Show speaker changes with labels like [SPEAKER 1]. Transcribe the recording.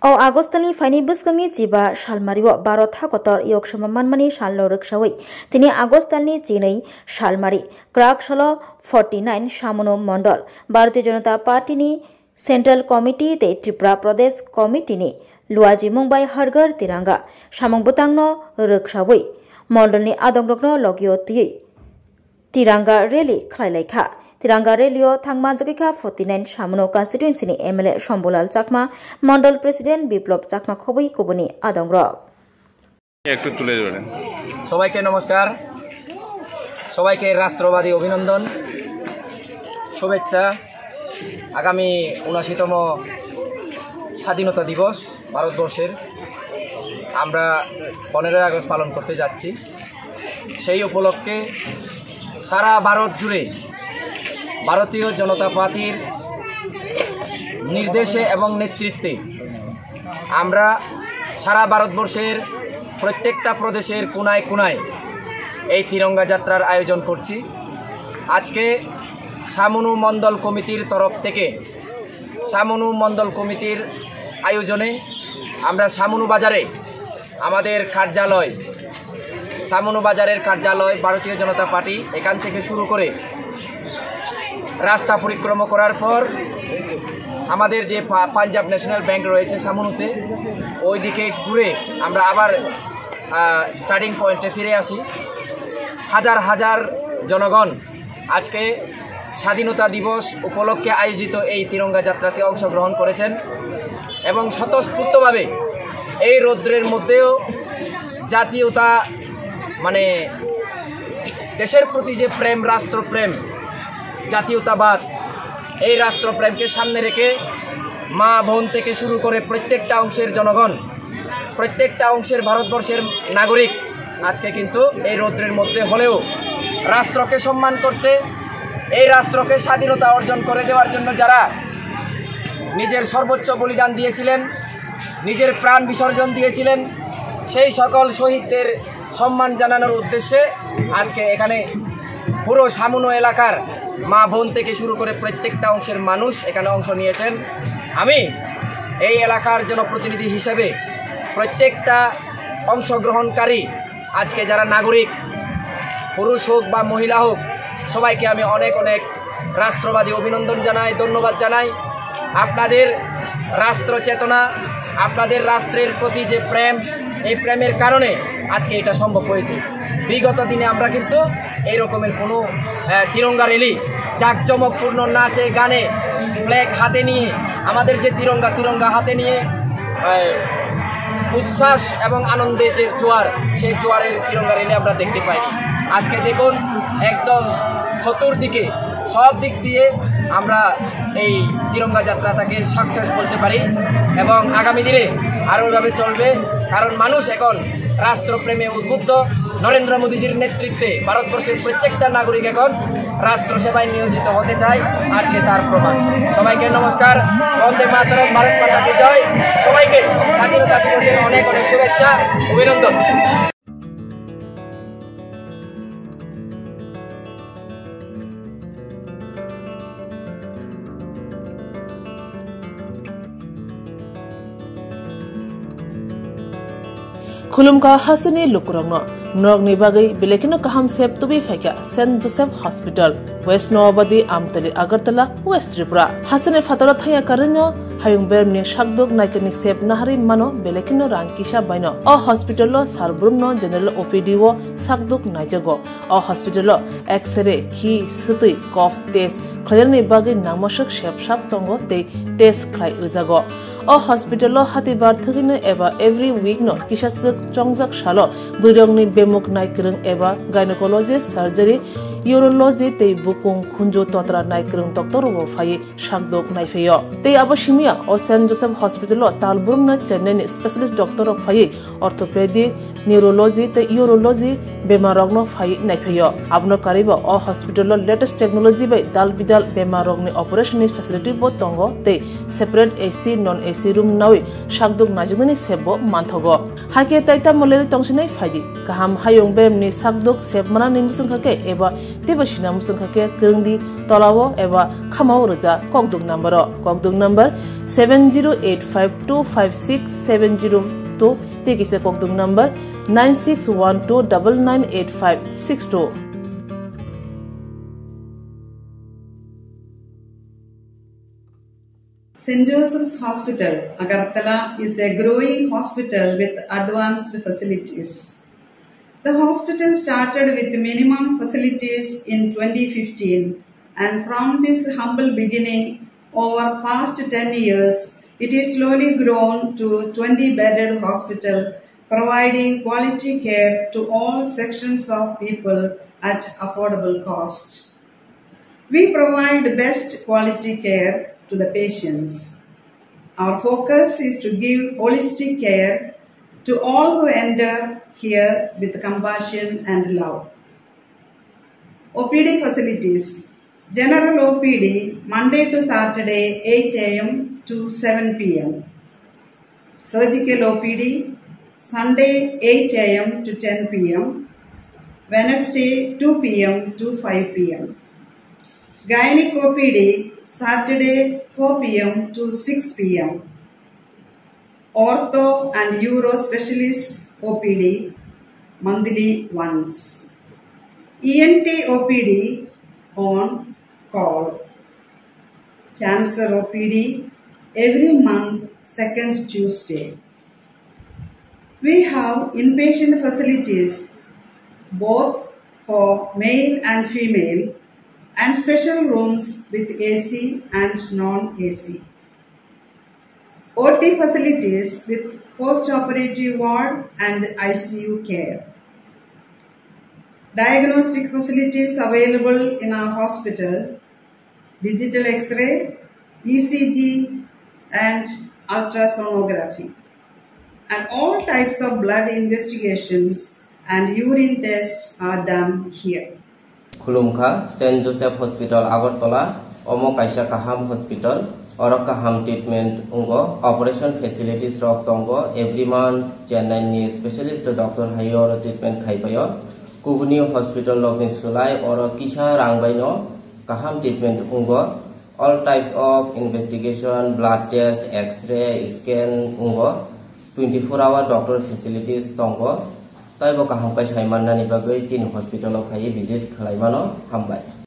[SPEAKER 1] O Agostani Fini Buskami Jiba Shalmario Barotha Kotor Yokshaman Mani Shallo Rukshawi Tini Agostani Chinei Shalmari Krak Shalo 49 Shamono Mondol Bharatiya Janata Party ni Central Committee te Tripura Pradesh Committee ni Luaji Mumbai Hargar Tiranga Shamong Butangno Rukshawi Mondol ni Adongrokno Logio Tiranga Rally Khlailekha Tiranga Relio Thangma Jakika 49 Shamono Constituency ni MLA Shambulal Chakma Mondol President Biplop Chakma Khobui Kubuni Adongro
[SPEAKER 2] একটু তুলে ধরেন
[SPEAKER 3] সবাইকে নমস্কার সবাইকে রাষ্ট্রবাদী অভিনন্দন শুভেচ্ছা আগামী ৭৯তম স্বাধীনতা দিবস ভারতবর্ষের আমরা 15 আগস্ট পালন করতে যাচ্ছি সেই উপলক্ষে সারা ভারত জুড়ে ভারতীয় জনতা পার্টির নির্দেশে এবং নেতৃত্বে আমরা সারা ভারতবর্ষের প্রত্যেকটা প্রদেশের কোনায় কোনায় এই তিরঙ্গা যাত্রার আয়োজন করছি আজকে সামনু মণ্ডল কমিটির তরফ থেকে সামনু মণ্ডল কমিটির আয়োজনে আমরা সামনু বাজারে আমাদের কার্যালয় সামনু বাজারের কার্যালয় ভারতীয় জনতা পার্টি এখান থেকে শুরু করে রাস্তা পরিক্রমা করার পর আমাদের যে পাঞ্জাব ন্যাশনাল ব্যাংক রয়েছে সামনুতে ওই দিকে ঘুরে আমরা আবার স্টার্টিং পয়েন্টে ফিরে আসি হাজার হাজার জনগণ আজকে স্বাধীনতা দিবস উপলক্ষে আয়োজিত এই তিরঙ্গা যাত্রাতে অংশগ্রহণ করেছেন এবং স্বতঃস্ফূর্তভাবে এই রৌদ্রের মধ্যেও জাতীয়তা মানে দেশের প্রতি যে প্রেম রাষ্ট্রপ্রেম জাতীয়তাবাদ এই রাষ্ট্রপ্রেমকে সামনে রেখে মা বোন থেকে শুরু করে প্রত্যেকটা অংশের জনগণ প্রত্যেকটা অংশের ভারতবর্ষের নাগরিক আজকে কিন্তু এই রৌদ্রের মধ্যে হলেও রাষ্ট্রকে সম্মান করতে এই রাষ্ট্রকে স্বাধীনতা অর্জন করে দেওয়ার জন্য যারা নিজের সর্বোচ্চ বলিদান দিয়েছিলেন নিজের প্রাণ বিসর্জন দিয়েছিলেন সেই সকল শহীদদের সম্মান জানানোর উদ্দেশ্যে আজকে এখানে পুরো সামনু এলাকার মা বোন থেকে শুরু করে প্রত্যেকটা অংশের মানুষ এখানে অংশ নিয়েছেন আমি এই এলাকার জনপ্রতিনিধি হিসেবে প্রত্যেকটা অংশগ্রহণকারী আজকে যারা নাগরিক পুরুষ হোক বা মহিলা হোক সবাইকে আমি অনেক অনেক রাষ্ট্রবাদী অভিনন্দন জানাই ধন্যবাদ জানাই আপনাদের রাষ্ট্র চেতনা আপনাদের রাষ্ট্রের প্রতি যে প্রেম এই প্রেমের কারণে আজকে এটা সম্ভব হয়েছে বিগত দিনে আমরা কিন্তু এই রকমের কোনো তিরঙ্গা র্যালি জাঁকজমকপূর্ণ নাচে গানে ফ্ল্যাগ হাতে নিয়ে আমাদের যে তিরঙ্গা হাতে নিয়ে উচ্ছ্বাস এবং আনন্দের যে জোয়ার সেই জোয়ারের তিরঙ্গা র্যালি আমরা দেখতে পাইনি আজকে দেখুন একদম চতুর্দিকে সব দিক দিয়ে আমরা এই তিরঙ্গা যাত্রাটাকে সাকসেস বলতে পারি এবং আগামী দিনে আরও এভাবে চলবে কারণ মানুষ এখন রাষ্ট্রপ্রেমে উদ্বুদ্ধ নরেন্দ্র মোদীজির নেতৃত্বে ভারতবর্ষের প্রত্যেকটা নাগরিক এখন রাষ্ট্র সেবায় নিয়োজিত হতে চায় আজকে তার প্রমাণ সবাইকে নমস্কার বন্দে মাতরম ভারত মাতা কি জয় সবাইকে স্বাধীনতা দিবসের অনেক অনেক শুভেচ্ছা অভিনন্দন
[SPEAKER 4] खुलुमका हसनी लुकुरंगनो नरगनि बागै बेलेकिनो काहाम सेब तुबि फाइका सेंट जोसेफ हॉस्पिटल वेस्ट नवाबदी आमतली अगरतला वेस्ट त्रिपुरा हसने फातरा थाया करन्यो हायुं बेरमनि शाकदुक नाइकनि सेब नाहारि मानो बेलेकिनो रांकिसा बायनो अ हॉस्पिटलो सारब्रुमनो जनरल ओपीडी वो शाकदुक नाइजगो अ हॉस्पिटलो एक्सरे खि सुतै कफ टेस्ट खयरनि बागै नामसक सेबसाब तंगो ते टेस्ट खाय उजागो अ हॉस्पिटल हातिबार थगिनो एबा एवरी वीक नो किसासक चंगजक सालो बुरंगनि बेमुक नायक्रं एबा गायनेकोलॉजिस्ट सर्जरी यूरोलॉजी ते बुकुं खुंजो तोत्रा नायक्रं डॉक्टर वो फाये शाकदोक नायफेयो ते आबशिमिया अ सेंट जोसेफ हॉस्पिटल तालबुरमना चेन्नई स्पेशलिस्ट डॉक्टर फाये ऑर्थोपेडिक न्यूरोलॉजी ते यूरोलॉजी बेमारगनो फाये नायफेयो आबनो कारिबो अ हॉस्पिटल लेटेस्ट टेक्नोलॉजी बाय दाल बिदाल बेमारगनि ऑपरेशन फैसिलिटी बो तंगो ते separate AC non AC room नावे शाकदुक नाजुगनि सेबो मानथगो हाके ताइता मलेरि तंसिनाय फायदि गाहाम हायुं बेमनि शाकदुक सेबमाना निमुसुंखाके एबा तेबसिना मुसुंखाके गंदी तलावो एबा खामाव रजा ककदुक number 7085256702 tekise kokdung number 9612998562.
[SPEAKER 5] St. Joseph's Hospital, Agartala is a growing hospital with advanced facilities. The hospital started with minimum facilities in 2015, and from this humble beginning, over past 10 years, it is slowly grown to 20-bedded hospital, providing quality care to all sections of people at affordable cost. We provide best quality care to the patients. Our focus is to give holistic care to all who enter here with compassion and love. OPD facilities. General OPD Monday to Saturday 8 a.m. to 7 p.m. Surgical OPD Sunday 8 a.m. to 10 p.m. Wednesday 2 p.m. to 5 p.m. Gynec OPD Saturday 4 p.m. to 6 p.m. Ortho and Uro Specialist OPD monthly once. ENT OPD on call. Cancer OPD every month, second Tuesday. We have inpatient facilities both for male and female, and special rooms with AC and non-AC. OT facilities with post-operative ward and ICU care. Diagnostic facilities available in our hospital: digital X-ray, ECG and ultrasonography. And all types of blood investigations and urine tests are done here.
[SPEAKER 6] Khulumkha St. Joseph Hospital Agartala Omo Kaisa Kaham Hospital Oro Kaham treatment ungo operation facilities rok tongo every month Chennai ni specialist doctor hayo treatment khaipayo Kubuni Hospital lokin sulai oro kisha rangbaino Kaham treatment ungo all types of investigation blood test x-ray scan ungo 24-hour doctor facilities tongo Taibo kaham kai saiman nani bagai tin hospital of hai visit khlaimano hambai.